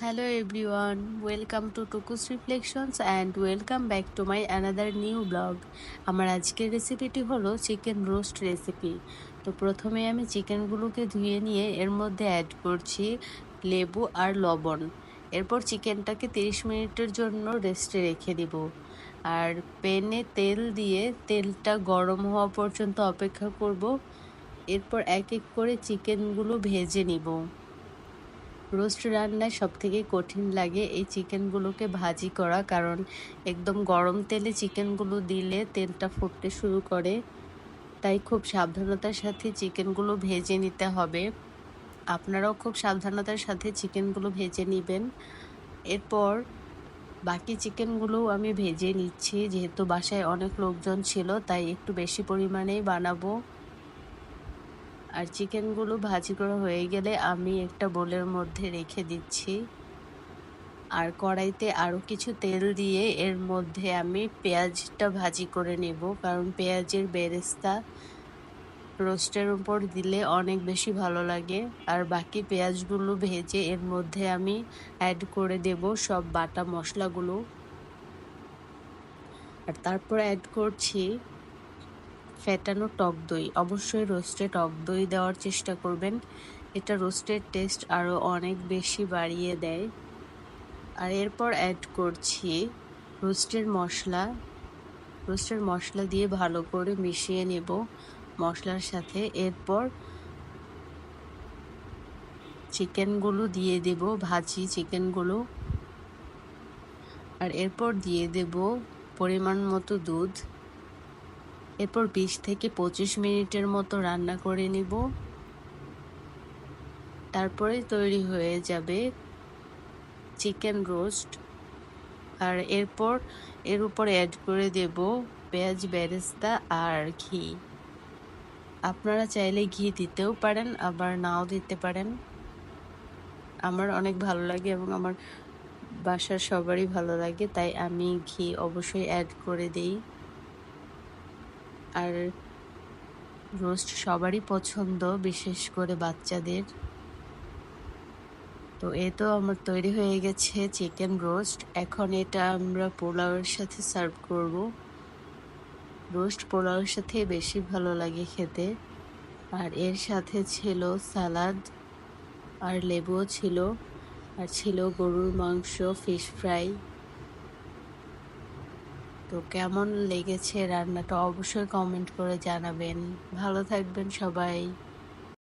Hello everyone, welcome to Tuku's Reflections and welcome back to my another new blog. আমার আজকের রেসিপিটি হলো chicken roast recipe. তো প্রথমে আমি চিকেনগুলোকে ধুয়ে নিয়ে এর মধ্যে অ্যাড করছি লেবু আর লবণ। এরপর চিকেনটাকে 30 মিনিটের জন্য রেস্টে রেখে দিব। আর প্যানে তেল দিয়ে তেলটা গরম হওয়া পর্যন্ত অপেক্ষা করব। এরপর এক এক করে চিকেনগুলো ভেজে নিব। রোস্ট রান্নায় সবথেকে কঠিন লাগে এই চিকেনগুলোকে ভাজি করা, কারণ একদম গরম তেলে চিকেনগুলো দিলে তেলটা ফুটতে শুরু করে। তাই খুব সাবধানতার সাথে চিকেনগুলো ভেজে নিতে হবে। আপনারাও খুব সাবধানতার সাথে চিকেনগুলো ভেজে নেবেন। এরপর বাকি চিকেনগুলোও আমি ভেজে নিচ্ছি, যেহেতু বাসায় অনেক লোকজন ছিল তাই একটু বেশি পরিমাণেই বানাবো। আর চিকেনগুলো ভাজি করা হয়ে গেলে আমি একটা বোলের মধ্যে রেখে দিচ্ছি। আর কড়াইতে আরও কিছু তেল দিয়ে এর মধ্যে আমি পেঁয়াজটা ভাজি করে নেব, কারণ পেঁয়াজের বেরেস্তা রোস্টের উপর দিলে অনেক বেশি ভালো লাগে। আর বাকি পেঁয়াজগুলো ভেজে এর মধ্যে আমি অ্যাড করে দেব সব বাটা মশলাগুলো। আর তারপর অ্যাড করছি ফেটানো টক দই। অবশ্যই রোস্টে টক দই দেওয়ার চেষ্টা করবেন, এটা রোস্টের টেস্ট আরও অনেক বেশি বাড়িয়ে দেয়। আর এরপর অ্যাড করছি রোস্টের মশলা দিয়ে ভালো করে মিশিয়ে নেব মশলার সাথে। এরপর চিকেনগুলো দিয়ে দেব, ভাজি চিকেনগুলো। আর এরপর দিয়ে দেব পরিমাণ মতো দুধ। এরপর 20 থেকে 25 মিনিটের মতো রান্না করে নেব। তারপরে তৈরি হয়ে যাবে চিকেন রোস্ট। আর এরপর এর উপর অ্যাড করে দেব পেঁয়াজ বেরেস্তা আর ঘি। আপনারা চাইলে ঘি দিতেও পারেন, আবার নাও দিতে পারেন। আমার অনেক ভালো লাগে এবং আমার বাসার সবারই ভালো লাগে, তাই আমি ঘি অবশ্যই অ্যাড করে দেই। আর রোস্ট সবারই পছন্দ, বিশেষ করে বাচ্চাদের। তো এই তো আমার তৈরি হয়ে গেছে চিকেন রোস্ট। এখন এটা আমরা পোলাওয়ের সাথে সার্ভ করব। রোস্ট পোলাওয়ের সাথে বেশি ভালো লাগে খেতে। আর এর সাথে ছিল সালাদ আর লেবুও ছিল, আর ছিল গরুর মাংস, ফিশ ফ্রাই। তো কেমন লেগেছে রান্নাটা অবশ্যই কমেন্ট করে জানাবেন। ভালো থাকবেন সবাই।